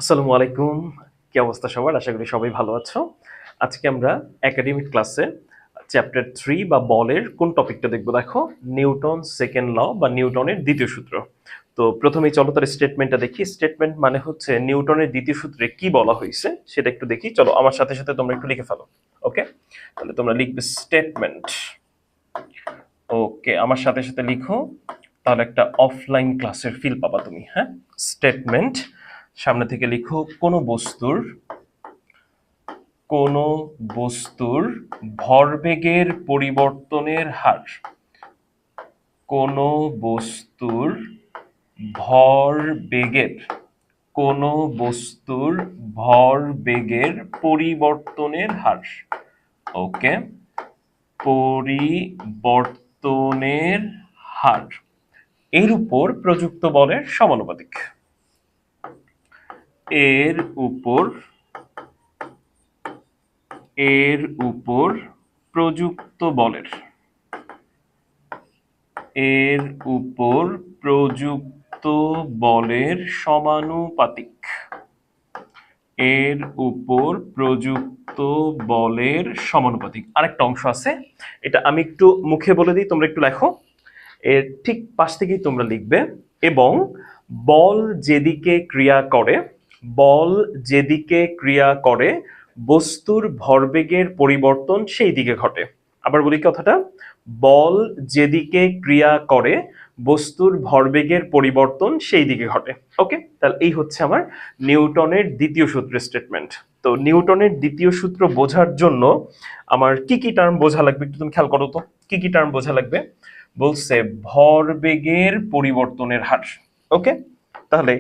আসসালামু আলাইকুম। কি অবস্থা সবার? আশা করি সবাই ভালো আছো। আজকে আমরা একাডেমিক ক্লাসে চ্যাপ্টার 3 বা বলের কোন টপিকটা দেখব দেখো? নিউটন সেকেন্ড ল বা নিউটনের দ্বিতীয় সূত্র। তো প্রথমেই চলো তার স্টেটমেন্টটা দেখি। স্টেটমেন্ট মানে হচ্ছে নিউটনের দ্বিতীয় সূত্রে কি বলা হয়েছে সেটা একটু দেখি। চলো আমার সাথে সাথে তোমরা একটু লিখে ফেলো। ওকে? তাহলে তোমরা লিখবে স্টেটমেন্ট। ওকে, আমার সাথে সাথে লিখো। তাহলে একটা অফলাইন ক্লাসের ফিল পাবা তুমি। হ্যাঁ, স্টেটমেন্ট। সামনে থেকে লিখো কোনো বস্তুর ভরবেগের পরিবর্তনের হার। কোনো বস্তুর ভরবেগের কোনো বস্তুর ভরবেগের পরিবর্তনের হার। ওকে, পরিবর্তনের হার এর উপর প্রযুক্ত বলের সমানুপাতিক। এর উপর প্রযুক্ত বলের সমানুপাতিক। আরেকটা অংশ আছে, এটা আমি একটু মুখে বলে দিই, তোমরা একটু লেখো। এর ঠিক পাশ থেকেই তোমরা লিখবে এবং বল যেদিকে ক্রিয়া করে বস্তুর ভরবেগের পরিবর্তন সেই দিকে ঘটে। আবার বলি কথাটা, বল যেদিকে ক্রিয়া করে বস্তুর ভরবেগের পরিবর্তন সেই দিকে ঘটে। ওকে, তাহলে এই হচ্ছে আমার নিউটনের দ্বিতীয় সূত্রের স্টেটমেন্ট। তো নিউটনের দ্বিতীয় সূত্র বোঝার জন্য আমার কি কি টার্ম বোঝা লাগবে একটু তুমি খেয়াল করো তো। কি কি টার্ম বোঝা লাগবে? বলছে ভরবেগের পরিবর্তনের হার। ওকে, তাহলে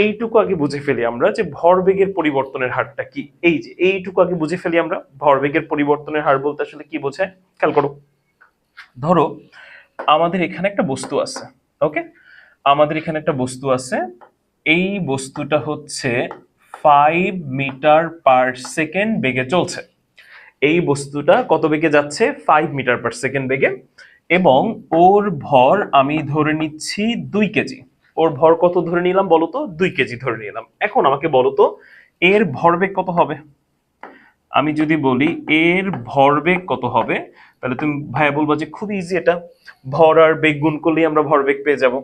এইটুকু আগে বুঝে ফেলি আমরা যে ভরবেগের পরিবর্তনের হারটা কি। এই যে এইটুকু আগে বুঝে ফেলি আমরা ভরবেগের পরিবর্তনের হার বলতে আসলে কি বোঝায়। খেয়াল করো, ধরো আমাদের এখানে একটা বস্তু আছে। ওকে, আমাদের এখানে একটা বস্তু আছে। এই বস্তুটা হচ্ছে 5 মিটার পার সেকেন্ড বেগে চলছে। এই বস্তুটা কত বেগে যাচ্ছে? 5 মিটার পার সেকেন্ড বেগে। এবং ওর ভর আমি ধরে নিচ্ছি 2 কেজি। ওর ভর কত ধরে নিলাম বলো তো? 2 কেজি ধরে নিলাম। এখন আমাকে বলো তো এর ভরবেগ কত হবে? আমি যদি বলি এর ভরবেগ কত হবে, তাহলে তুমি ভাইয়া বলবো যে খুব ইজি, এটা ভর আর বেগ গুণ করলেই আমরা ভরবেগ পেয়ে যাব।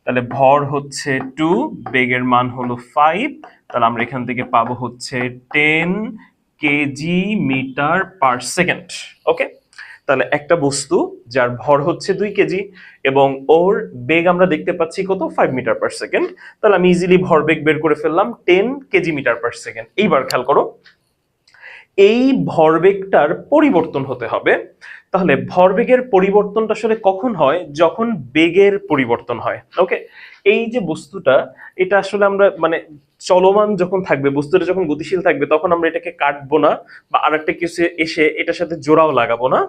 তাহলে ভর হচ্ছে 2, বেগের মান হলো 5, তাহলে আমরা এখান থেকে পাবো হচ্ছে 10 কেজি মিটার পার সেকেন্ড। ওকে, তাহলে একটা বস্তু যার ভর হচ্ছে 2 কেজি এবং ওর বেগ আমরা দেখতে পাচ্ছি কত? 5 মিটার পার সেকেন্ড। তাহলে আমি ইজিলি ভরবেগ বের করে ফেললাম 10 কেজি মিটার পার সেকেন্ড। এইবার খেয়াল করো, এই ভরবেগটার পরিবর্তন হতে হবে। তাহলে ভরবেগের পরিবর্তনটা আসলে কখন হয়? যখন বেগের পরিবর্তন হয়। ওকে, এই যে বস্তুটা, এটা আসলে আমরা মানে চলমান যখন থাকবে, বস্তুটা যখন গতিশীল থাকবে তখন আমরা এটাকে কাটবো না বা আরেকটা কিছু এসে এটার সাথে জোড়াও লাগাবো না।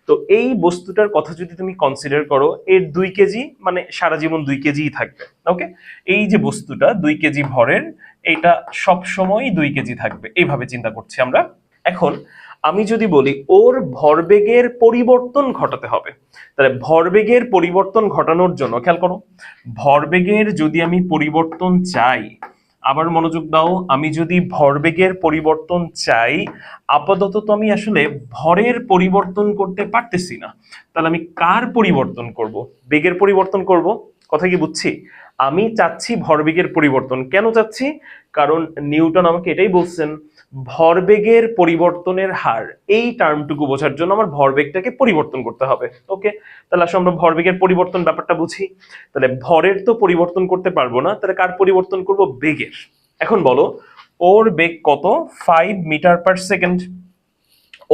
তো এই বস্তুটার কথা যদি তুমি কনসিডার করো, এর 2 কেজি মানে সারা জীবন 2 কেজিই থাকবে। ওকে, এই যে বস্তুটা 2 কেজি ভরের, এটা সব সময় 2 কেজি থাকবে, এইভাবে চিন্তা করছি আমরা। এখন আমি যদি বলি ওর ভরবেগের পরিবর্তন ঘটাতে হবে, তাহলে ভরবেগের পরিবর্তন ঘটানোর জন্য খেয়াল করো, ভরবেগের যদি আমি পরিবর্তন চাই, আবার মনোযোগ দাও, আমি যদি ভরবেগের পরিবর্তন চাই, আপাতত তো আমি আসলে ভরের পরিবর্তন করতে পারতেছি না। তাহলে আমি কার পরিবর্তন করব? বেগের পরিবর্তন করব। কথা কি বুঝছি? আমি চাচ্ছি ভরবেগের পরিবর্তন। কেন চাচ্ছি? কারণ নিউটন আমাকে এটাই বলছেন, ভরবেগের পরিবর্তনের হার, এই টার্মটুকু বোঝার জন্য আমার ভরবেগটাকে পরিবর্তন করতে হবে। ওকে, তাহলে আসলে আমরা ভরবেগের পরিবর্তন ব্যাপারটা বুঝি। তাহলে ভরের তো পরিবর্তন করতে পারবো না, তাহলে কার পরিবর্তন করব? বেগের। এখন বলো ওর বেগ কত? 5 মিটার পার সেকেন্ড।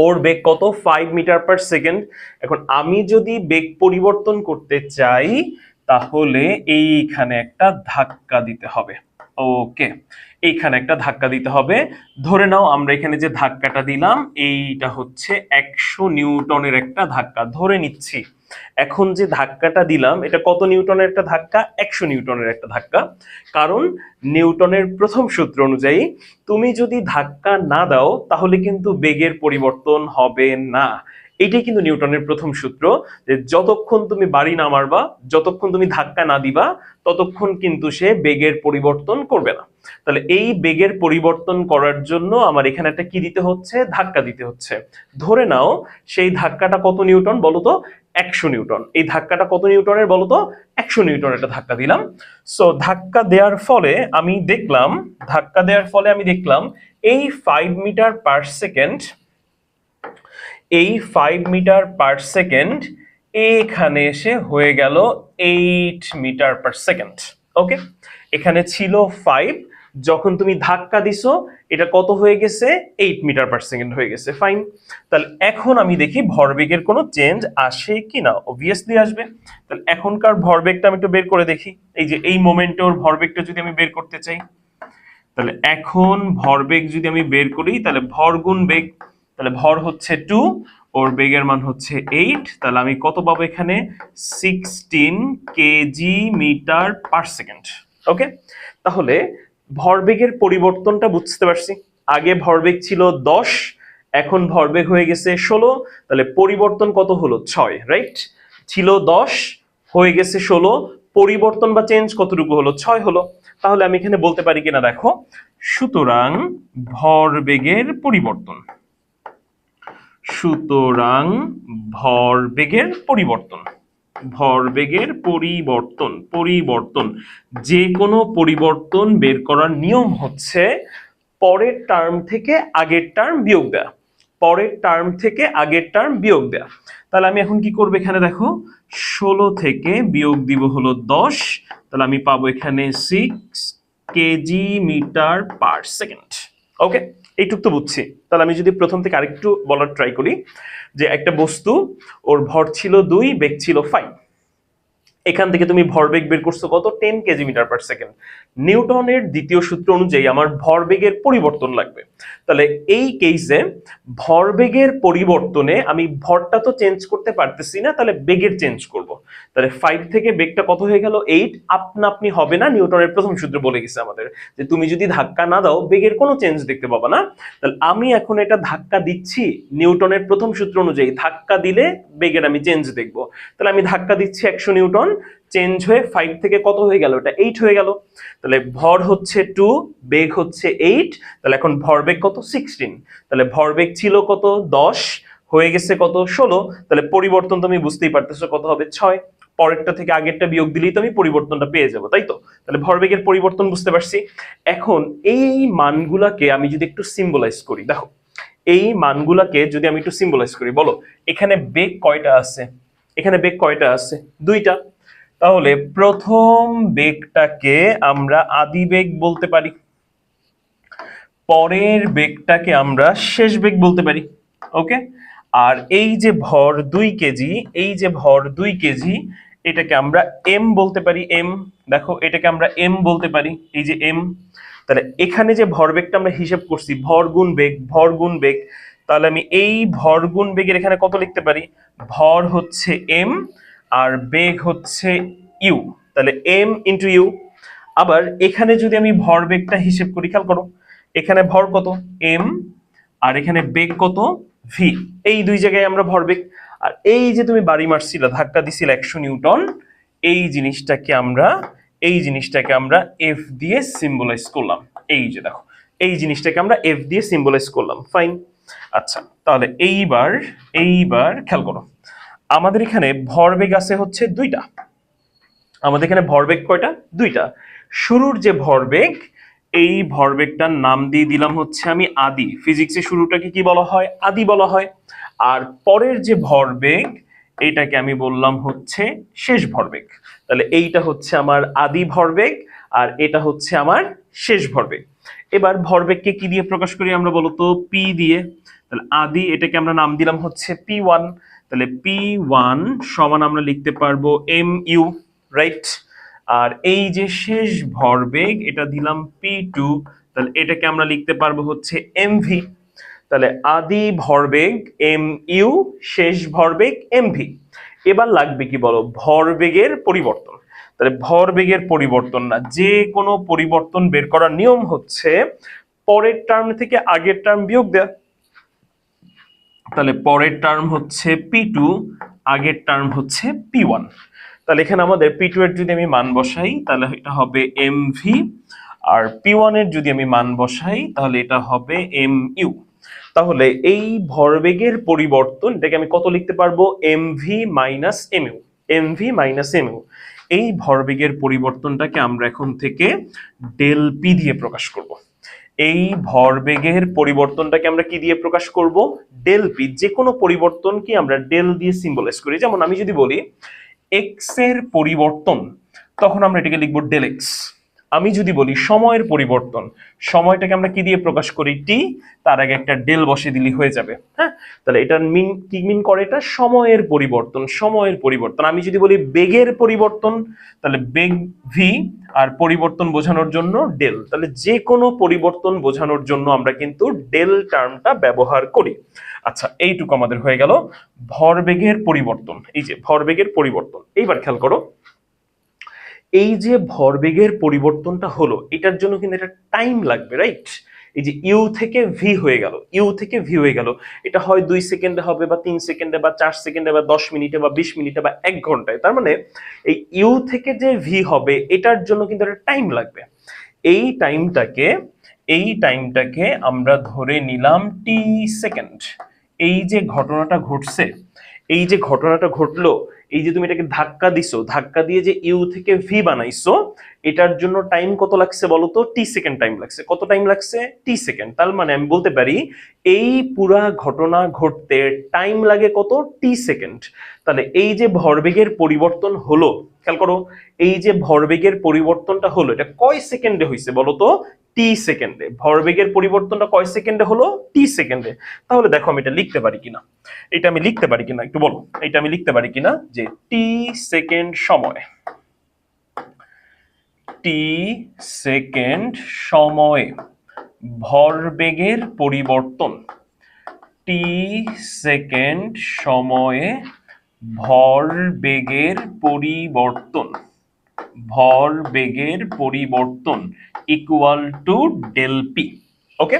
ওর বেগ কত? 5 মিটার পার সেকেন্ড। এখন আমি যদি বেগ পরিবর্তন করতে চাই, তাহলে এইখানে একটা ধাক্কা দিতে হবে। ওকে, এইখানে একটা ধাক্কা দিতে হবে। ধরে নাও আমরা এখানে যে ধাক্কাটা দিলাম, এইটা হচ্ছে 100 নিউটনের একটা ধাক্কা ধরে নিচ্ছি। এখন যে ধাক্কাটা দিলাম, এটা কত নিউটনের একটা ধাক্কা? 100 নিউটনের একটা ধাক্কা। কারণ নিউটনের প্রথম সূত্র অনুযায়ী তুমি যদি ধাক্কা না দাও তাহলে কিন্তু বেগের পরিবর্তন হবে না। এটাই কিন্তু নিউটনের প্রথম সূত্র, যে যতক্ষণ তুমি বাড়ি না মারবা, যতক্ষণ তুমি ধাক্কা না দিবা, ততক্ষণ কিন্তু সে বেগের পরিবর্তন করবে না। তাহলে এই বেগের পরিবর্তন করার জন্য আমার এখানে একটা কি দিতে হচ্ছে, ধাক্কা দিতে হচ্ছে। ধরে নাও সেই ধাক্কাটা কত নিউটন বলো তো, 100 নিউটন। এই ধাক্কাটা কত নিউটনের বলো তো, 100 নিউটন একটা ধাক্কা দিলাম। সো ধাক্কা দেওয়ার ফলে আমি দেখলাম এই 5 মিটার পার সেকেন্ড, এখানে এসে হয়ে গেল 8 মিটার পার সেকেন্ড। ওকে, এখানে ছিল 5, যখন তুমি ধাক্কা দিছো এটা কত হয়ে গেছে, 8 মিটার পার সেকেন্ড হয়ে গেছে। ফাইন, তাহলে এখন আমি দেখি ভরবেগের কোনো চেঞ্জ আসে কিনা। অবভিয়াসলি আসবে। তাহলে এখনকার ভরবেগটা আমি একটু বের করে দেখি। এই যে এই মোমেন্টে ওর ভরবেগটা যদি আমি বের করতে চাই, তাহলে এখন ভরবেগ যদি আমি বের করি, তাহলে ভর গুণ বেগ, তাহলে ভর হচ্ছে 2, ওর বেগের মান হচ্ছে 8, তাহলে আমি কত পাবো এখানে, 16 কেজি মিটার পার সেকেন্ড। ওকে, তাহলে ভরবেগের পরিবর্তনটা বুঝতে পারছি। আগে ভরবেগ ছিল 10, এখন ভরবেগ হয়ে গেছে 16, তাহলে পরিবর্তন কত হলো, 6, রাইট? ছিল 10 হয়ে গেছে 16, পরিবর্তন বা চেঞ্জ কতটুকু হলো, 6 হলো। তাহলে আমি এখানে বলতে পারি কিনা দেখো, সুতরাং ভরবেগের পরিবর্তন, যে কোনো পরিবর্তন বের করার নিয়ম হচ্ছে পরের টার্ম থেকে আগের টার্ম বিয়োগ দেয়া। তাহলে আমি এখন কি করবো, এখানে দেখো 16 থেকে বিয়োগ দিব হলো 10, তাহলে আমি পাবো এখানে 6 কেজি মিটার পার সেকেন্ড। ওকে, এইটুক তো বুঝছি। তাহলে আমি যদি প্রথম থেকে আরেকটু বলার ট্রাই করি, যে একটা বস্তু, ওর ভর ছিল 2, বেগ ছিল 5, এখান থেকে তুমি ভরবেগ বের করছো কত, 10 কেজি মিটার পার সেকেন্ড। নিউটনের দ্বিতীয় সূত্র অনুযায়ী আমার ভরবেগের পরিবর্তন লাগবে। তাহলে এই কেসে ভরবেগের পরিবর্তনে আমি ভরটা তো চেঞ্জ করতে পারতেছি না, তাহলে বেগের চেঞ্জ করব। তাহলে 5 থেকে বেগটা কত হয়ে গেল, 8। আপনা আপনি হবে না, নিউটনের প্রথম সূত্র বলে গেছে আমাদের যে তুমি যদি ধাক্কা না দাও বেগের কোনো চেঞ্জ দেখতে পাবা না। তাহলে আমি এখন এটা ধাক্কা দিচ্ছি নিউটনের প্রথম সূত্র অনুযায়ী, ধাক্কা দিলে বেগের আমি চেঞ্জ দেখব। তাহলে আমি ধাক্কা দিচ্ছি 100 নিউটন, চেঞ্জ হয়ে 5 থেকে কত হয়ে গেল, এটা 8 হয়ে গেল। তাহলে ভর হচ্ছে 2, বেগ হচ্ছে 8, তাহলে এখন ভরবেগ কত, 16। তাহলে ভরবেগ ছিল কত, 10, হয়ে গেছে কত, 16। তাহলে পরিবর্তন তুমি বুঝতেই পারতেছো কত হবে, 6। পরেরটা থেকে আগেরটা বিয়োগ দিলেই তো আমি পরিবর্তনটা পেয়ে যাবো, তাই তো? তাহলে ভরবেগের পরিবর্তন বুঝতে পারছি। এখন এই মানগুলাকে আমি যদি একটু সিম্বলাইজ করি, দেখো এই মানগুলাকে যদি আমি একটু সিম্বলাইজ করি, বলো এখানে বেগ কয়টা আছে, দুইটা। তাহলে প্রথম বেগটাকে আমরা আদি বেগ বলতে পারি, পরের বেগটাকে আমরা শেষ বেগ বলতে পারি। ওকে, আর এই যে ভর 2 কেজি, এটাকে আমরা এম বলতে পারি, দেখো এটাকে আমরা এম বলতে পারি, এই যে এম। তাহলে এখানে যে ভরবেগটা আমরা হিসাব করছি, ভর গুণ বেগ, তাহলে আমি এই ভর গুণ বেগের এখানে কত লিখতে পারি, ভর হচ্ছে এম আর বেগ হচ্ছে ইউ, তাহলে এম ইন্টু ইউ। আবার এখানে যদি আমি ভরবেগটা হিসেব করি, খেয়াল করো এখানে ভর কত, এম, আর এখানে বেগ কত, ভি। এই দুই জায়গায় আমরা ভরবেগ। আর এই যে তুমি বাড়ি মারছিলে, ধাক্কা দিছিলে 100 নিউটন, এই জিনিসটাকে আমরা এফ দিয়ে সিম্বলাইজ করলাম। এই যে দেখো, এই জিনিসটাকে আমরা এফ দিয়ে সিম্বলাইজ করলাম। ফাইন, আচ্ছা তাহলে এইবার খেয়াল করো, আমাদের এখানে ভরবেগ আছে হচ্ছে দুইটা। আমাদের এখানে ভরবেগ কয়টা, দুইটা। শুরুর যে ভরবেগ, এই ভরবেগটার নাম দিয়ে দিলাম হচ্ছে আমি আদি। ফিজিক্সের শুরুটাকে কি বলা হয়, আদি বলা হয়। আর পরের যে ভরবেগ, এইটাকে আমি বললাম হচ্ছে শেষ ভরবেগ। তাহলে এইটা হচ্ছে আমার আদি ভরবেগ, আর এটা হচ্ছে আমার শেষ ভরবেগ। এবার ভরবেগকে কি দিয়ে প্রকাশ করি আমরা বলতো, পি দিয়ে। তাহলে আদি, এটাকে আমরা নাম দিলাম হচ্ছে P1। তাহলে P1 সমান আমরা লিখতে পারবো mu, রাইট? আর এই যে শেষ ভরবেগ, এটা দিলাম P2, তাহলে এটাকে আমরা লিখতে পারবো হচ্ছে mv। তাহলে আদি ভরবেগ mu, শেষ ভরবেগ mv। এবার লাগবে কি বলো, ভরবেগের পরিবর্তন। তাহলে ভরবেগের পরিবর্তন না, যে কোনো পরিবর্তন বের করার নিয়ম হচ্ছে পরের টার্ম থেকে আগের টার্ম বিয়োগ দেয়া। তাহলে পরের টার্ম হচ্ছে P2, আগের টার্ম হচ্ছে P1। তাহলে এখানে আমাদের P2 এর যদি আমি মান বসাই, তাহলে এটা হবে mv, আর p1 এর যদি আমি মান বসাই তাহলে এটা হবে mu। তাহলে এই ভরবেগের পরিবর্তন, এটাকে আমি কত লিখতে পারবো, mv minus mu। mv minus mu, এই ভরবেগের পরিবর্তনটাকে আমরা এখন থেকে ডেল পি দিয়ে প্রকাশ করব। এই ভরবেগের পরিবর্তনটাকে আমরা কি দিয়ে প্রকাশ করব, ডেল পি। যে কোনো পরিবর্তনকে আমরা ডেল দিয়ে সিম্বলাইজ করি। যেমন আমি যদি বলি এক্স এর পরিবর্তন, তখন আমরা এটাকে লিখবো ডেল এক্স। আমি যদি বলি সময়ের পরিবর্তন, সময়টাকে আমরা কি দিয়ে প্রকাশ করি, টি, তার আগে একটা ডেল বসে দিলেই হয়ে যাবে। হ্যাঁ, তাহলে এটার মিন কি মিন করে, এটা সময়ের পরিবর্তন, সময়ের পরিবর্তন। আমি যদি বলি বেগের পরিবর্তন, তাহলে বেগ ভি, আর পরিবর্তন বোঝানোর জন্য ডেল। তাহলে যে কোনো পরিবর্তন বোঝানোর জন্য আমরা কিন্তু ডেল টার্মটা ব্যবহার করি। আচ্ছা, এইটুকু আমাদের হয়ে গেল ভরবেগের পরিবর্তন। এই যে ভরবেগের পরিবর্তন, এইবার খেয়াল করো, এই যে ভরবেগের পরিবর্তনটা হলো, এটার জন্য কিন্তু একটা টাইম লাগবে, রাইট? এই যে ইউ থেকে ভি হয়ে গেল, ইউ থেকে ভি হয়ে গেল, এটা হয় 2 সেকেন্ডে হবে, বা 3 সেকেন্ডে, বা 4 সেকেন্ডে, বা 10 মিনিটে, বা 20 মিনিটে, বা 1 ঘন্টায়। তার মানে এই ইউ থেকে যে ভি হবে, এটার জন্য কিন্তু একটা টাইম লাগবে। এই টাইমটাকে আমরা ধরে নিলাম টি সেকেন্ড। এই যে ঘটনাটা ঘটছে, এই যে ঘটনাটা ঘটলো, এই যে তুমি এটাকে ধাক্কা দিছো, ধাক্কা দিয়ে যে ইউ থেকে ভি বানাইছো, এটার জন্য টাইম কত লাগছে বলো তো, টি সেকেন্ড টাইম লাগছে। কত টাইম লাগছে, টি সেকেন্ড। তার মানে আমি বলতে পারি এই পুরা ঘটনা ঘটতে টাইম লাগে কত, টি সেকেন্ড। তাহলে এই যে ভরবেগের পরিবর্তন হলো, খেয়াল করো, এই যে ভরবেগের পরিবর্তনটা হলো, এটা কয় সেকেন্ডে হয়েছে বলো তো, টি সেকেন্ডে। ভরবেগের পরিবর্তনটা কয় সেকেন্ডে হলো, টি সেকেন্ডে। তাহলে দেখো আমি এটা লিখতে পারি কিনা, এটা আমি লিখতে পারি কিনা একটু বলো, এটা আমি লিখতে পারি কিনা, যে টি সেকেন্ড সময়, টি সেকেন্ড সময়ে ভরবেগের পরিবর্তন, টি সেকেন্ড সময়ে ভরবেগের পরিবর্তন, ভরবেগের পরিবর্তন ইকুয়াল টু ডেল পি। ওকে,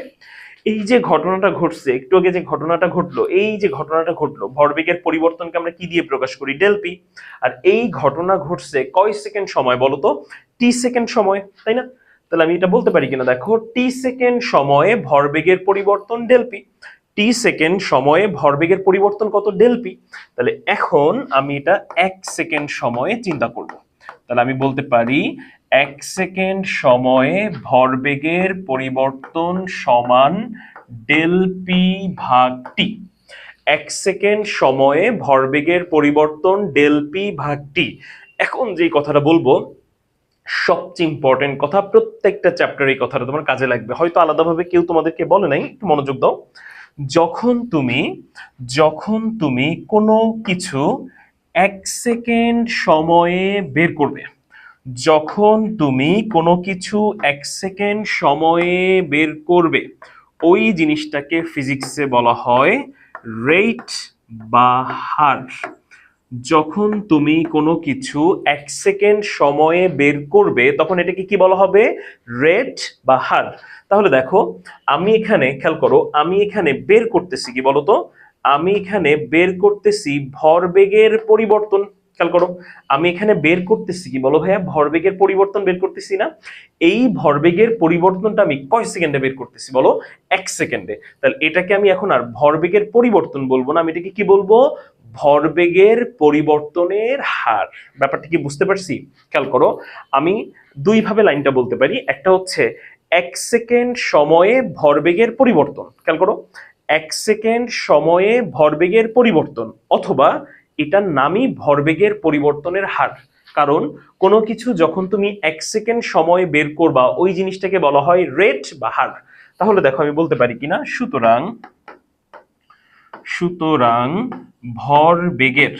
এই যে ঘটনাটা ঘটছে, একটু আগে যে ঘটনাটা ঘটলো, এই যে ঘটনাটা ঘটলো, ভরবেগের পরিবর্তনকে আমরা কি দিয়ে প্রকাশ করি, ডেল পি। আর এই ঘটনা ঘটছে কয় সেকেন্ড সময় বলো তো, টি সেকেন্ড সময়, তাই না? তাহলে আমি এটা বলতে পারি কিনা, দেখো, টি সেকেন্ড সময়ে ভরবেগের পরিবর্তন ডেল পি। টি সেকেন্ড সময়ে ভরবেগের পরিবর্তন কত, ডেল পি। তাহলে এখন আমি এটা 1 সেকেন্ড সময়ে চিন্তা করব। তাহলে আমি বলতে পারি 1 সেকেন্ড সময়ে ভরবেগের পরিবর্তন সমান ডেল পি ভাগ টি। 1 সেকেন্ড সময়ে ভরবেগের পরিবর্তন ডেল পি ভাগ টি। এখন যে কথাটা বলবো, সবচেয়ে ইম্পর্টেন্ট কথা, প্রত্যেকটা চ্যাপ্টারে এই কথাটা তোমার কাজে লাগবে। হয়তো আলাদাভাবে কেউ তোমাদেরকে বলে নাই, একটু মনোযোগ দাও। যখন তুমি কোনো কিছু 1 সেকেন্ড সময়ে বের করবে, যখন তুমি কোনো কিছু 1 সেকেন্ড সময়ে বের করবে, ওই জিনিসটাকে ফিজিক্সে বলা হয় রেট বা হার। যখন তুমি কোনো কিছু 1 সেকেন্ড সময়ে বের করবে, তখন এটাকে কি বলা হবে, রেট বা হার। তাহলে দেখো, আমি এখানে খেয়াল করো, আমি এখানে বের করতেছি কি বলতো, আমি এখানে বের করতেছি ভরবেগের পরিবর্তন। খেয়াল করো, আমি এখানে বের করতেছি কি বলো ভাইয়া, ভরবেগের পরিবর্তন বের করতেছি না? এই ভরবেগের পরিবর্তনটা আমি কয় সেকেন্ডে বের করতেছি বলো, 1 সেকেন্ডে। তাহলে এটাকে আমি এখন আর ভরবেগের পরিবর্তন বলবো না, আমি এটাকে কি বলবো, ভরবেগের পরিবর্তনের হার। ব্যাপারটা কি বুঝতে পারছি? খেয়াল করো, আমি দুই ভাবে লাইনটা বলতে পারি। একটা হচ্ছে 1 সেকেন্ড সময়ে ভরবেগের পরিবর্তন, খেয়াল করো, 1 সেকেন্ড সময়ে ভরবেগের পরিবর্তন, অথবা এটার নামই ভরবেগের পরিবর্তনের হার। কারণ কোনো কিছু যখন তুমি 1 সেকেন্ড সময়ে বের করবা, ওই জিনিসটাকে বলা হয় রেট বা হার। তাহলে দেখো আমি বলতে পারি কিনা, সুতরাং ভরবেগের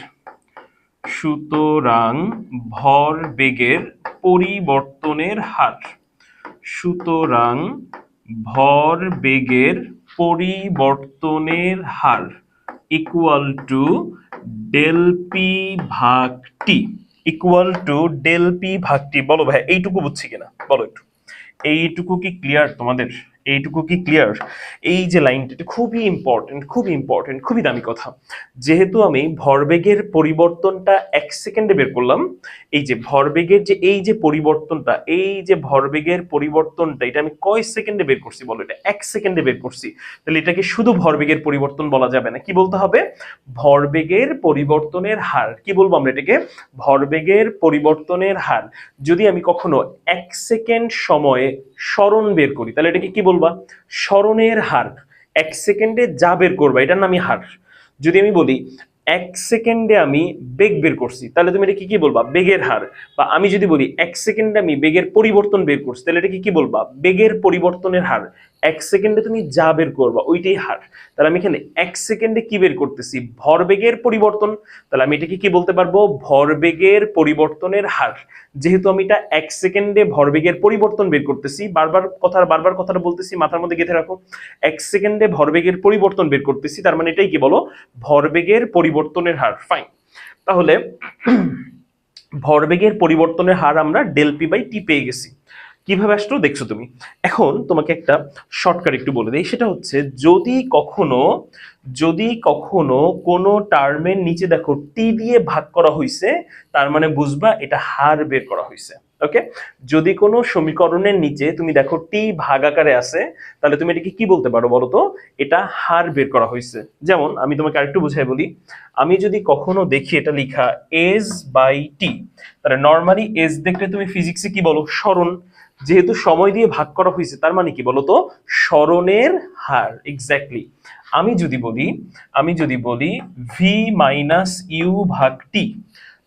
পরিবর্তনের হার, সুতরাং ভরবেগের পরিবর্তনের হার ইকুয়াল টু ডেল পি ভাগ টি, ইকুয়াল টু ডেল পি ভাগ টি। বলো ভাই এইটুকু বুঝছি কিনা, বলো একটু, এইটুকু কি ক্লিয়ার তোমাদের? এইটুকু কি ক্লিয়ার? এই যে লাইনটা, এটা খুবই ইম্পর্টেন্ট, খুবই ইম্পর্টেন্ট, খুবই দামি কথা। যেহেতু আমি ভরবেগের পরিবর্তনটা 1 সেকেন্ডে বের করলাম, এই যে ভরবেগের যে এই যে পরিবর্তনটা, এই যে ভরবেগের পরিবর্তনটা, এটা আমি কয় সেকেন্ডে বের করছি বলো? এটা 1 সেকেন্ডে বের করছি। তাহলে এটাকে শুধু ভরবেগের পরিবর্তন বলা যাবে না, কি বলতে হবে? ভরবেগের পরিবর্তনের হার। কি বলবো আমরা এটাকে? ভরবেগের পরিবর্তনের হার। যদি আমি কখনো 1 সেকেন্ড সময়ে সরণ বের করি, তাহলে এটাকে কি বলবা? সরণের হার। 1 সেকেন্ডে যা বের করবা এটার নামই হার। যদি আমি বলি 1 সেকেন্ডে আমি বেগ বের করছি, তাহলে তুমি এটা কি বলবা? বেগের হার। বা আমি যদি বলি 1 সেকেন্ডে আমি বেগের পরিবর্তন বের করছি, তাহলে এটা কি বলবা? বেগের পরিবর্তনের হার। 1 সেকেন্ডে তুমি যা বের করবা ওইটাই হার। তাহলে আমি এখানে 1 সেকেন্ডে কি বের করতেছি? ভরবেগের পরিবর্তন। তাহলে আমি এটাকে কি বলতে পারবো? ভরবেগের পরিবর্তনের হার। যেহেতু আমি এটা 1 সেকেন্ডে ভরবেগের পরিবর্তন বের করতেছি, বারবার কথাটা বলতেছি, মাথার মধ্যে গেঁথে রাখো। 1 সেকেন্ডে ভরবেগের পরিবর্তন বের করতেছি, তার মানে এটাই কি বলো? ভরবেগের পরিবর্তনের হার। ফাইন। তাহলে ভরবেগের পরিবর্তনের হার আমরা ডেল পি বাই টি পেয়ে গেছি। কিভাবে আসলো দেখছো তুমি। এখন তোমাকে একটা শর্টকাট একটু বলে দেই, সেটা হচ্ছে যদি কখনো কোনো টার্মের নিচে দেখো টি দিয়ে ভাগ করা হয়েছে, তার মানে বুঝবা এটা হার বের করা হয়েছে। ওকে, যদি কোনো সমীকরণের নিচে তুমি দেখো টি ভাগ আকারে আছে, তাহলে তুমি এটাকে কি বলতে পারো বলো তো? এটা হার বের করা হয়েছে। যেমন আমি তোমাকে আরেকটু বুঝাই বলি, আমি যদি কখনো দেখি এটা লিখা এস বাই টি, তাহলে নর্মালি এস দেখলে তুমি ফিজিক্সে কি বলো? সরণ। যেহেতু সময় দিয়ে ভাগ করা হয়েছে, তার মানে কি বলতো? সরণের হার। এক্স্যাক্টলি। আমি যদি বলি ভি মাইনাস ইউ ভাগ টি,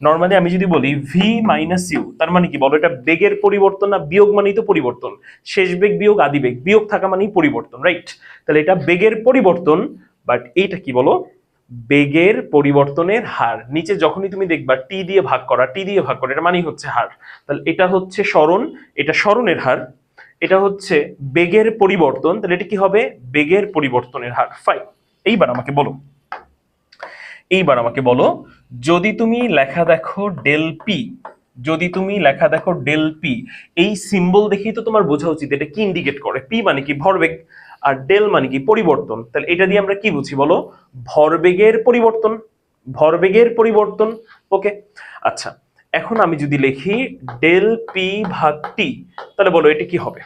নর্মালি আমি যদি বলি ভি মাইনাস ইউ, তার মানে কি বলো? এটা বেগের পরিবর্তন না? বিয়োগ মানেই তো পরিবর্তন। শেষ বেগ বিয়োগ আদি বেগ, বিয়োগ থাকা মানেই পরিবর্তন, রাইট? তাহলে এটা বেগের পরিবর্তন, বাট এইটা কি বলো? বেগের পরিবর্তনের হার। নিচে যখনই তুমি দেখবা টি দিয়ে ভাগ করা, এটা মানেই হচ্ছে হার। তাহলে এটা হচ্ছে সরণ, এটা সরণের হার। এটা হচ্ছে বেগের পরিবর্তন, তাহলে এটা কি হবে? বেগের পরিবর্তনের হার। ফাইন। এইবার আমাকে বলো, যদি তুমি লেখা দেখো ডেল পি, এই সিম্বল দেখেই তো তোমার বোঝা উচিত এটা কি ইন্ডিকেট করে। পি মানে কি? ভরবেগ। আর ডেল মানে কি? পরিবর্তন। তাহলে এটা দিয়ে আমরা কি বুঝি বলো? ভরবেগের পরিবর্তন। ওকে, আচ্ছা। এখন আমি যদি লিখি ডেল পি ভাগ টি, তাহলে বলো এটা কি হবে?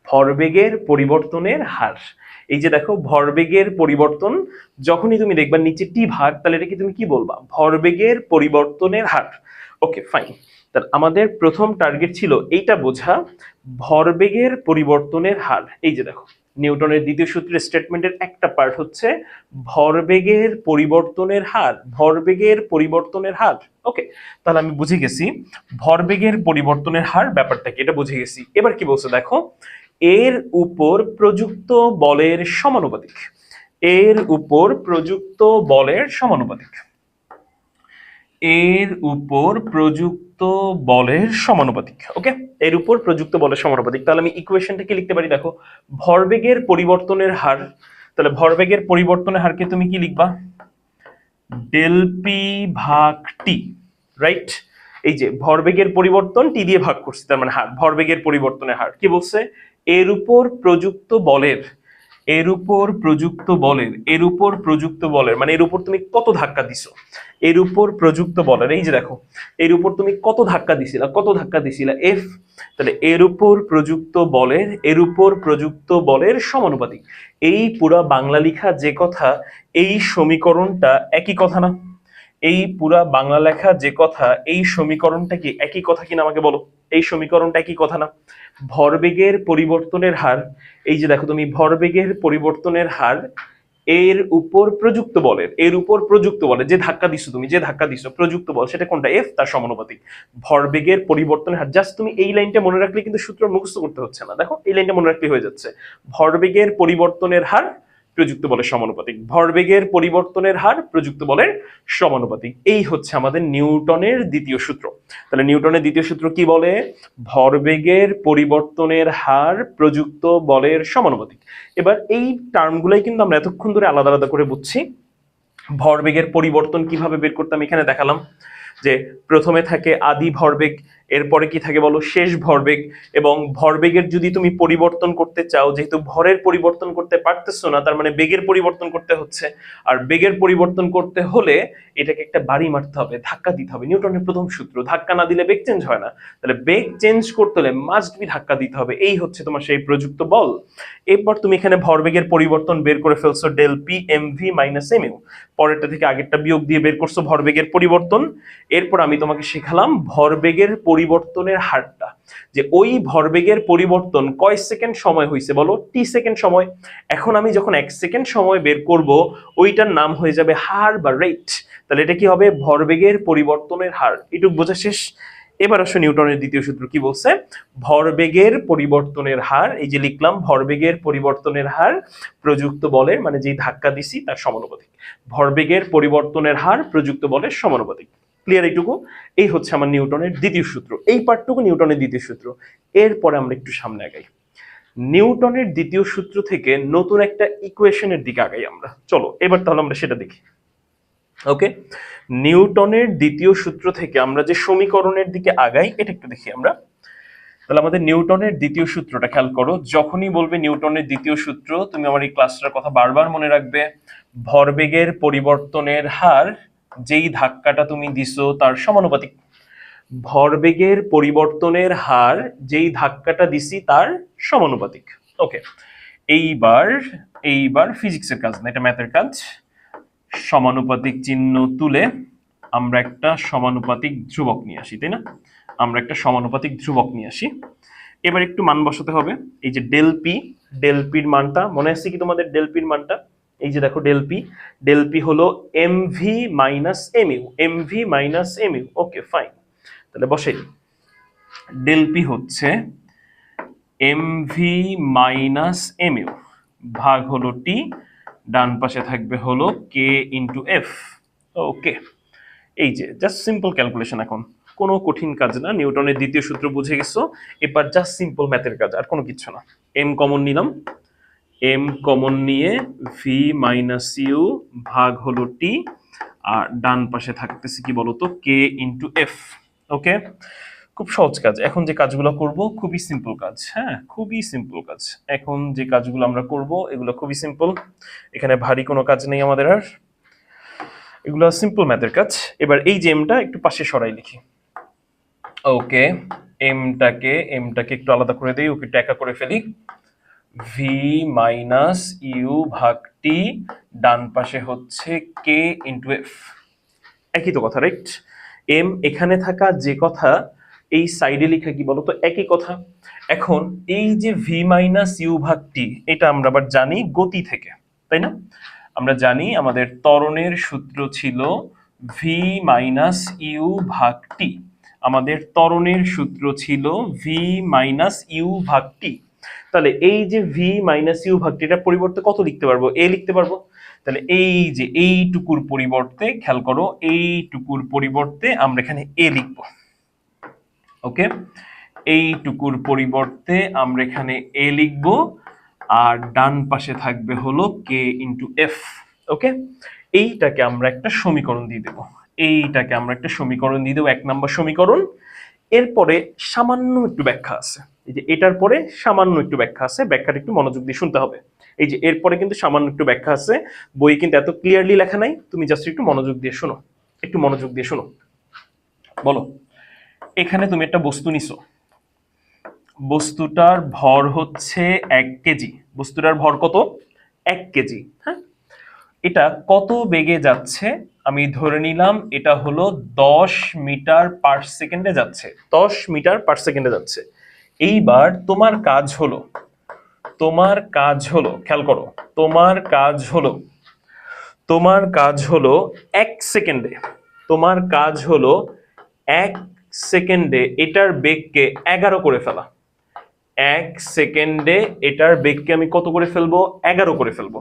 ভরবেগের পরিবর্তনের হার। এই যে দেখো ভরবেগের পরিবর্তন, যখনই তুমি দেখবা নিচে টি ভাগ, তাহলে এটা কি তুমি কি বলবা? ভরবেগের পরিবর্তনের হার। ওকে, ফাইন। তাহলে আমাদের প্রথম টার্গেট ছিল এইটা বোঝা, ভরবেগের পরিবর্তনের হার। এই যে দেখো নিউটনের দ্বিতীয় সূত্রের স্টেটমেন্টের একটা পার্ট হচ্ছে ভরবেগের পরিবর্তনের হার। ওকে, তাহলে আমি বুঝে গেছি ভরবেগের পরিবর্তনের হার ব্যাপারটা কি, এটা বুঝে গেছি। এবার কি বলছে দেখো, এর উপর প্রযুক্ত বলের সমানুপাতিক। এর উপর প্রযুক্ত বলের সমানুপাতিক। ওকে, এর উপর প্রযুক্ত বলের সমানুপাতিক। তাহলে আমি ইকুয়েশনটা কি লিখতে পারি দেখো, ভরবেগের পরিবর্তনের হার। তাহলে ভরবেগের পরিবর্তনের হারকে তুমি কি লিখবা? ডেল পি ভাগ টি, রাইট? এই যে ভরবেগের পরিবর্তন টি দিয়ে ভাগ করছি, তার মানে হার। ভরবেগের পরিবর্তনের হার কি বলছে? এর উপর প্রযুক্ত বলের মানে এর উপর তুমি কত ধাক্কা দিছো, এর উপর প্রযুক্ত বলের। এই যে দেখো এর উপর তুমি কত ধাক্কা দিছিলা? এফ। তাহলে এর উপর প্রযুক্ত বলের সমানুপাতিক। এই পুরা বাংলা লেখা যে কথা, এই সমীকরণটা একই কথা না? এই পুরা বাংলা লেখা যে কথা, এই সমীকরণটা কি একই কথা কিনা আমাকে বলো? এই সমীকরণটা একই কথা না? ভরবেগের পরিবর্তনের হার, এই যে দেখো তুমি ভরবেগের পরিবর্তনের হার এর উপর প্রযুক্ত বলের যে ধাক্কা দিছো প্রযুক্ত বল, সেটা কোনটা? এফ, তার সমানুপাতিক। ভরবেগের পরিবর্তনের হার, জাস্ট তুমি এই লাইনটা মনে রাখলে কিন্তু সূত্র মুখস্থ করতে হচ্ছে না। দেখো এই লাইনটা মনে রাখলে হয়ে যাচ্ছে, ভরবেগের পরিবর্তনের হার প্রযুক্ত বলের সমানুপাতিক। ভরবেগের পরিবর্তনের হার প্রযুক্ত বলের সমানুপাতিক। এই হচ্ছে আমাদের নিউটনের দ্বিতীয় সূত্র। তাহলে নিউটনের দ্বিতীয় সূত্র কি বলে? ভরবেগের পরিবর্তনের হার প্রযুক্ত বলের সমানুপাতিক। এবার এই টার্মগুলাই কিন্তু আমরা এতক্ষণ ধরে আলাদা আলাদা করে বুঝছি। ভরবেগের পরিবর্তন কিভাবে বের করতাম এখানে দেখালাম, যে প্রথমে থাকে আদি ভরবেগ, এরপরে কি থাকে বলো, শেষ ভরবেগ। এবং ভরবেগের যদি তুমি পরিবর্তন করতে চাও, যেহেতু ভরের পরিবর্তন করতে পারতেছো না, তার মানে বেগের পরিবর্তন করতে হচ্ছে। আর বেগের পরিবর্তন করতে হলে এটাকে একটা বাড়ি মারতে হবে, ধাক্কা দিতে হবে। নিউটনের প্রথম সূত্র, ধাক্কা না দিলে বেগ চেঞ্জ হয় না। তাহলে বেগ চেঞ্জ করতে হলে মাস্ট বি ধাক্কা দিতে হবে। এই হচ্ছে তোমার সেই প্রযুক্ত বল। এরপর তুমি এখানে ভরবেগের পরিবর্তন বের করে ফেলছো, del p m v minus m u. পরেরটা থেকে আগেরটা বিয়োগ দিয়ে বের করছো ভরবেগের পরিবর্তন। এরপর আমি তোমাকে শেখালাম ভরবেগের পরিবর্তনের হারটা, যে ওই ভরবেগের পরিবর্তন কয় সেকেন্ড সময় হয়েছে বলো, টি সেকেন্ড সময়। এখন আমি যখন 1 সেকেন্ড সময় বের করব, ওইটার নাম হয়ে যাবে হার বা রেট। তাহলে এটা কি হবে, ভরবেগের পরিবর্তনের হার। এটুক বোঝা শেষ। এবার আসো নিউটনের দ্বিতীয় সূত্র কি বলছে। ভরবেগের পরিবর্তনের হার, এই যে লিখলাম ভরবেগের পরিবর্তনের হার প্রযুক্ত বলের, মানে যেই ধাক্কা দিছি তার সমানুপাতিক। ভরবেগের পরিবর্তনের হার প্রযুক্ত বলের সমানুপাতিক। ক্লিয়ার এইটুকু? এই হচ্ছে আমার নিউটনের দ্বিতীয় সূত্র। এই পার্টটুকু নিউটনের দ্বিতীয় সূত্র। এরপরে আমরা একটু সামনে আগাই। নিউটনের দ্বিতীয় সূত্র থেকে নতুন একটা ইকুয়েশনের দিকে আগাই আমরা। চলো এবার তাহলে আমরা সেটা দেখি। ওকে, নিউটনের দ্বিতীয় সূত্র থেকে আমরা যে সমীকরণের দিকে আগাই, এটা একটু দেখি আমরা। তাহলে আমাদের নিউটনের দ্বিতীয় সূত্রটা খেয়াল করো। যখনই বলবে নিউটনের দ্বিতীয় সূত্র, তুমি আমার এই ক্লাসটার কথা বারবার মনে রাখবে। ভরবেগের পরিবর্তনের হার যেই ধাক্কাটা তুমি দিছো তার সমানুপাতিক। ভরবেগের পরিবর্তনের হার যেই ধাক্কাটা দিছি তার সমানুপাতিক। ওকে, এইবার ফিজিক্সের কাজ না, এটা ম্যাথের কাজ। সমানুপাতিক চিহ্ন তুলে আমরা একটা সমানুপাতিক ধ্রুবক নিয়ে আসি, তাই না? আমরা একটা সমানুপাতিক ধ্রুবক নিয়ে আসি। এবার একটু মান বসাতে হবে। এই যে ডেল পির মানটা মনে আছে কি তোমাদের? ডেল পির মানটা এই যে দেখো, ডেল পি হলো MV minus mu, MV minus mu. Okay fine, তাহলে বসাই। ডেল পি হচ্ছে এমভি মাইনাস এমইউ ভাগ হলো টি, ডান পাশে থাকবে হলো কে ইন্টু এফ। ওকে, এই যে জাস্ট সিম্পল ক্যালকুলেশন। এখন কোনো কঠিন কাজ না, নিউটনের দ্বিতীয় সূত্র বুঝে গেছো। এবার জাস্ট সিম্পল ম্যাথের কাজ, আর কোনো কিছু না। এম কমন নিলাম, এম কমন নিয়ে ভি মাইনাস ইউ ভাগ হলো টি, আর ডান পাশে থাকতেছে কি বলতো, কে ইন্টু এফ। ওকে, খুব সহজ কাজ। এখন যে কাজগুলো করব খুবই সিম্পল কাজ। হ্যাঁ, খুবই সিম্পল কাজ। এখন যে কাজগুলো আমরা করব এগুলো খুবই সিম্পল। এখানে ভারী কোনো কাজ নেই আমাদের আর, এগুলো সিম্পল ম্যাথের কাজ। এবার এই যে এমটা একটু পাশে সরাই লিখি। ওকে, এমটাকে একটু আলাদা করে দেই, ওকে একটু একা করে ফেলি। ভি মাইনাস ইউ ভাগ টি, ডান পাশে হচ্ছে কে ইন্টু এফ। একই তো কথা, রাইট? এম এখানে থাকা যে কথা, এই সাইডে লেখা কি বলতো, একই কথা। এখন এই যে ভি মাইনাস ইউ ভাগ টি, এটা আমরা আবার জানি গতি থেকে, তাই না? আমরা জানি আমাদের ত্বরণের সূত্র ছিল ভি মাইনাস ইউ ভাগ টি। আমাদের ত্বরণের সূত্র ছিল ভি মাইনাস ইউ ভাগ টি। তাহলে এই যে ভি মাইনাস ইউ ভাগ টি, এটা পরিবর্তে কত লিখতে পারবো? এ লিখতে পারবো। তাহলে এই যে এইটুকুর পরিবর্তে, খেয়াল করো, এইটুকুর পরিবর্তে আমরা এখানে এ লিখবো। ওকে, এইটুকুর পরিবর্তে আমরা এখানে এ লিখবো, আর ডান পাশে থাকবে হলো কে ইন্টু এফ। ওকে, এইটাকে আমরা একটা সমীকরণ দিয়ে দেবো। এক নম্বর সমীকরণ। এরপরে সামান্য একটু ব্যাখ্যা আছে। এই যে এটার পরে সামান্য একটু ব্যাখ্যা আছে, ব্যাখ্যাটা একটু মনোযোগ দিয়ে শুনতে হবে। এই যে এরপরে কিন্তু সামান্য একটু ব্যাখ্যা আছে, বই কিন্তু এত ক্লিয়ারলি লেখা নাই, তুমি জাস্ট একটু মনোযোগ দিয়ে শোনো, একটু মনোযোগ দিয়ে শোনো। বলো, এখানে তুমি একটা বস্তু নিছো, বস্তুটার ভর হচ্ছে 1 কেজি। বস্তুটার ভর কত? 1 কেজি। হ্যাঁ, এটা কত বেগে যাচ্ছে? আমি ধরে নিলাম এটা হলো 10 মিটার পার সেকেন্ডে যাচ্ছে। 10 মিটার পার সেকেন্ডে যাচ্ছে। এইবার তোমার কাজ হলো, খেয়াল করো, তোমার কাজ হলো 1 সেকেন্ডে, 1 সেকেন্ডে এটার বেগকে 11 করে ফেলা। 1 সেকেন্ডে এটার বেগকে আমি কত করে ফেলবো? 11 করে ফেলবো।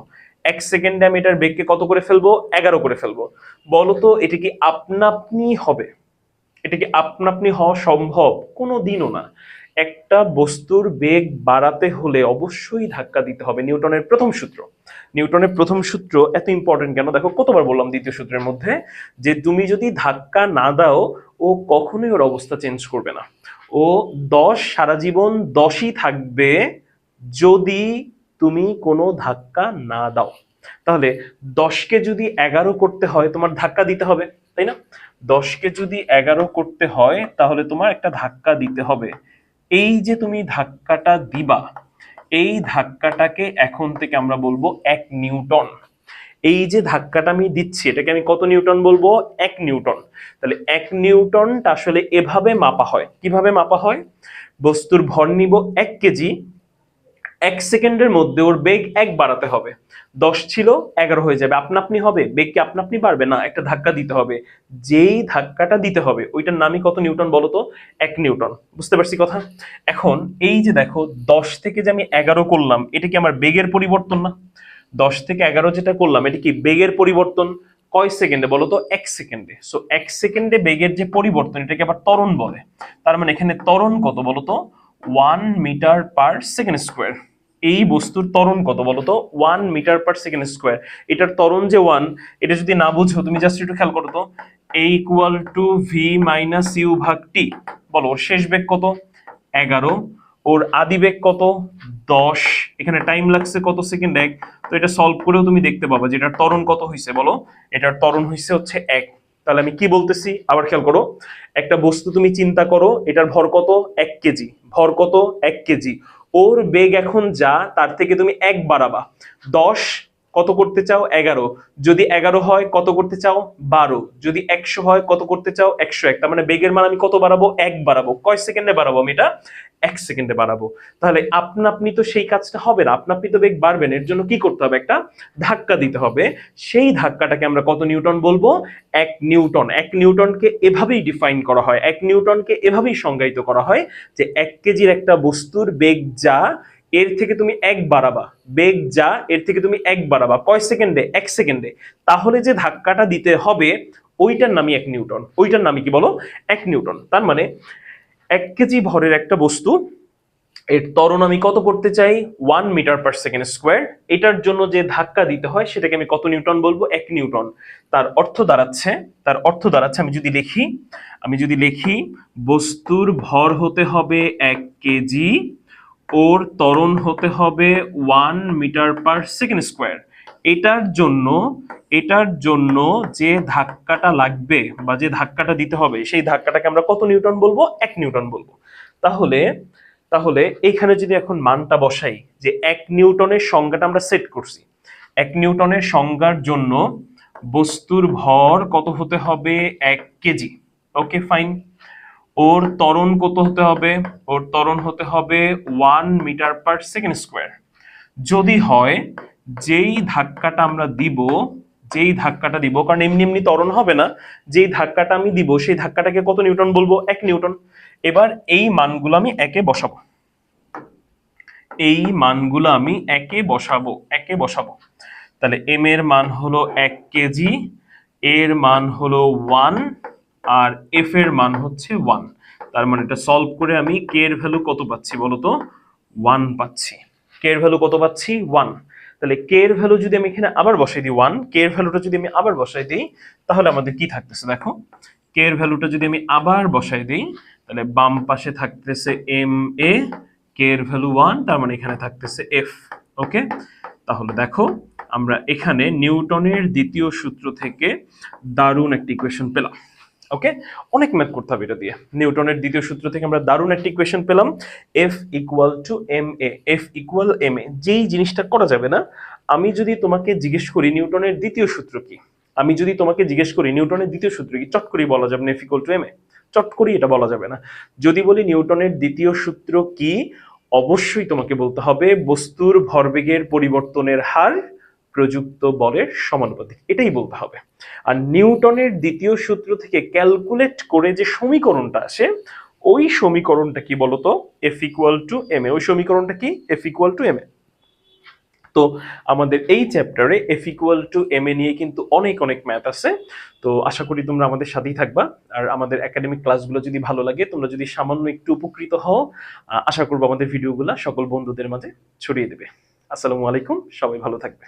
1 সেকেন্ডে আমি এটার বেগকে কত করে ফেলবো? 11 করে ফেলবো। বলতো এটা কি আপনা আপনি হবে? এটা কি আপনা আপনি হওয়া সম্ভব? কোনো দিনও না। একটা বস্তুর বেগ বাড়াতে হলে অবশ্যই ধাক্কা দিতে হবে। নিউটনের প্রথম সূত্র এত ইম্পর্টেন্ট কেন? দেখো কতবার বললাম দ্বিতীয় সূত্রের মধ্যে, যে তুমি যদি ধাক্কা না দাও ও কখনোই ওর অবস্থা চেঞ্জ করবে না। ও 10 সারা জীবন 10ই থাকবে যদি তুমি কোনো ধাক্কা না দাও। তাহলে 10কে যদি 11 করতে হয় তোমার ধাক্কা দিতে হবে, তাই না? 10কে যদি 11 করতে হয় তাহলে তোমার একটা ধাক্কা দিতে হবে। এই যে তুমি ধাক্কাটা দিবা, এই ধাক্কাটাকে এখন থেকে আমরা বলবো 1 নিউটন। এই যে ধাক্কাটা আমি দিচ্ছি এটাকে আমি কত নিউটন বলবো? 1 নিউটন। তাহলে 1 নিউটনটা আসলে এভাবে মাপা হয়। কিভাবে মাপা হয়? বস্তুর ভর নিব 1 কেজি, 1 সেকেন্ডের মধ্যে ওর বেগ 1 বাড়াতে হবে। 10 ছিল 11 হয়ে যাবে, আপনা আপনি হবে? বেগ কি আপনা আপনি বাড়বে না, একটা ধাক্কা দিতে হবে। যেই ধাক্কাটা দিতে হবে ওইটার নামই কত নিউটন বলো তো? 1 নিউটন। বুঝতে পারছি কথা? এখন এই যে দেখো 10 থেকে যে আমি 11 করলাম এটা কি আমার বেগের পরিবর্তন না? 10 থেকে 11 যেটা করলাম এটা কি বেগের পরিবর্তন? কয় সেকেন্ডে বলো তো? 1 সেকেন্ডে। সো 1 সেকেন্ডে বেগের যে পরিবর্তন এটাকে আবার ত্বরণ বলে। তার মানে এখানে ত্বরণ কত বলো তো? 1 মিটার পার সেকেন্ড স্কোয়ার। এই বস্তুর ত্বরণ কত বলো তো? 1 মিটার পার সেকেন্ড স্কোয়ার। এটার ত্বরণ যে 1, এটা যদি না বুঝো তুমি জাস্ট একটু খেয়াল করো তো, a equal to v minus u ভাগ টি। বলো ওর শেষ বেগ কত? 11। ওর আদি বেগ কত? 10। এখানে টাইম লাগছে কত সেকেন্ড? 1। তো এটা সলভ করেও তুমি দেখতে পাবা যে এটার ত্বরণ কত হয়েছে বলো? এটার ত্বরণ হয়েছে হচ্ছে 1। তাহলে আমি কি বলতেছি আবার খেয়াল করো, একটা বস্তু তুমি চিন্তা করো, এটার ভর কত? 1 কেজি। ভর কত? 1 কেজি। ওর বেগ এখন যা তার থেকে তুমি 1 বাড়াবা। 10 কত করতে চাও? 11। যদি 11 হয় কত করতে চাও? 12। যদি 100 হয় কত করতে চাও? 101। তার মানে বেগের মান আমি কত বাড়াবো? 1 বাড়াবো। কয় সেকেন্ডে বাড়াবো আমি এটা? 1 সেকেন্ডে বাড়াবো। তাহলে আপনা আপনি তো সেই কাজটা হবে না, আপনা আপনি তো বেগ বাড়বেন, এর জন্য কি করতে হবে? একটা ধাক্কা দিতে হবে। সেই ধাক্কাটাকে আমরা কত নিউটন বলবো? 1 নিউটন। 1 নিউটনকে এভাবেই ডিফাইন করা হয়, 1 নিউটনকে এভাবেই সংজ্ঞায়িত করা হয় যে 1 কেজির একটা বস্তুর বেগ যা এর থেকে তুমি 1 বাড়াবা। বেগ যা এর থেকে তুমি 1 বাড়াবা। কয় সেকেন্ডে? 1 সেকেন্ডে। তাহলে যে ধাক্কাটা দিতে হবে ওইটার নামই 1 নিউটন। ওইটার নামই কি বলো? 1 নিউটন। তার মানে 1 কেজি ভরের একটা বস্তু, এর ত্বরণ আমি কত করতে চাই? 1 মিটার পার সেকেন্ড স্কোয়ার। এটার জন্য যে ধাক্কা দিতে হয় সেটাকে আমি কত নিউটন বলবো? 1 নিউটন। তার অর্থ দাঁড়াচ্ছে, আমি যদি লিখি বস্তুর ভর হতে হবে 1 কেজি, ওর ত্বরণ হতে হবে 1 মিটার পার সেকেন্ড স্কোয়ার। এটার জন্য যে ধাক্কাটা লাগবে বা যে ধাক্কাটা দিতে হবে সেই ধাক্কাটাকে আমরা কত নিউটন বলবো? 1 নিউটন বলবো। তাহলে তাহলে এইখানে যদি এখন মানটা বসাই যে 1 নিউটনের সংজ্ঞাটা আমরা সেট করছি, 1 নিউটনের সংজ্ঞার জন্য বস্তুর ভর কত হতে হবে? 1 কেজি। Okay fine. ওর ত্বরণ কত হতে হবে? ওর ত্বরণ হতে হবে 1 মিটার পার সেকেন্ড স্কোয়ার। যদি হয় যেই ধাক্কাটা আমরা দিব, কারণ এমনি এমনি ত্বরণ হবে না, যেই ধাক্কাটা আমি দিব সেই ধাক্কাটাকে কত নিউটন বলবো? 1 নিউটন। এবার এই মানগুলো আমি একে বসাবো, তাহলে এম এর মান হলো 1 কেজি, এর মান হলো 1, আর এফ এর মান হচ্ছে 1। তার মানে এটা সলভ করে আমি কে এর ভ্যালু কত পাচ্ছি বলতো? 1 পাচ্ছি। কে এর ভ্যালু কত পাচ্ছি? 1। তাহলে কে এর ভ্যালু যদি আমি এখানে আবার বসাই দিই 1, কে এর ভ্যালুটা যদি আমি আবার বসাই দিই তাহলে আমাদের কি থাকতেছে দেখো, কে এর ভ্যালুটা যদি আমি আবার বসাই দিই তাহলে বাম পাশে থাকতেছে এম এ, কে এর ভ্যালু 1, তার মানে এখানে থাকতেছে এফ। ওকে, তাহলে দেখো আমরা এখানে নিউটনের দ্বিতীয় সূত্র থেকে দারুণ একটা ইকুয়েশন পেলাম। ওকে, অনেক ম্যাথ করতে হবে এটা দিয়ে। নিউটনের দ্বিতীয় সূত্র থেকে আমরা দারুণ একটা ইকুয়েশন পেলাম, F equal to M A, F equal M A. যেই জিনিসটা করা যাবে না, আমি যদি তোমাকে জিজ্ঞেস করি নিউটনের দ্বিতীয় সূত্র কি, চট করে বলা যাবে না এফ ইকুয়াল টু এম এ, চট করে এটা বলা যাবে না। যদি বলি নিউটনের দ্বিতীয় সূত্র কি, অবশ্যই তোমাকে বলতে হবে বস্তুর ভরবেগের পরিবর্তনের হার প্রযুক্ত বলের সমানুপাতিক, এটাই বলতে হবে। আর নিউটনের দ্বিতীয় সূত্র থেকে ক্যালকুলেট করে যে সমীকরণটা আসে ওই সমীকরণটা কি বলতো? এফ ইকুয়াল টু এম এ। ওই সমীকরণটা কি? এফ ইকুয়াল টু এম এ। তো আমাদের এই চ্যাপ্টারে এফ ইকুয়াল টু এম এ নিয়ে কিন্তু অনেক অনেক ম্যাথ আছে। তো আশা করি তোমরা আমাদের সাথেই থাকবা। আর আমাদের একাডেমিক ক্লাসগুলো যদি ভালো লাগে, তোমরা যদি সামান্য একটু উপকৃত হও, আশা করবো আমাদের ভিডিওগুলো সকল বন্ধুদের মাঝে ছড়িয়ে দেবে। আসসালামু আলাইকুম, সবাই ভালো থাকবে।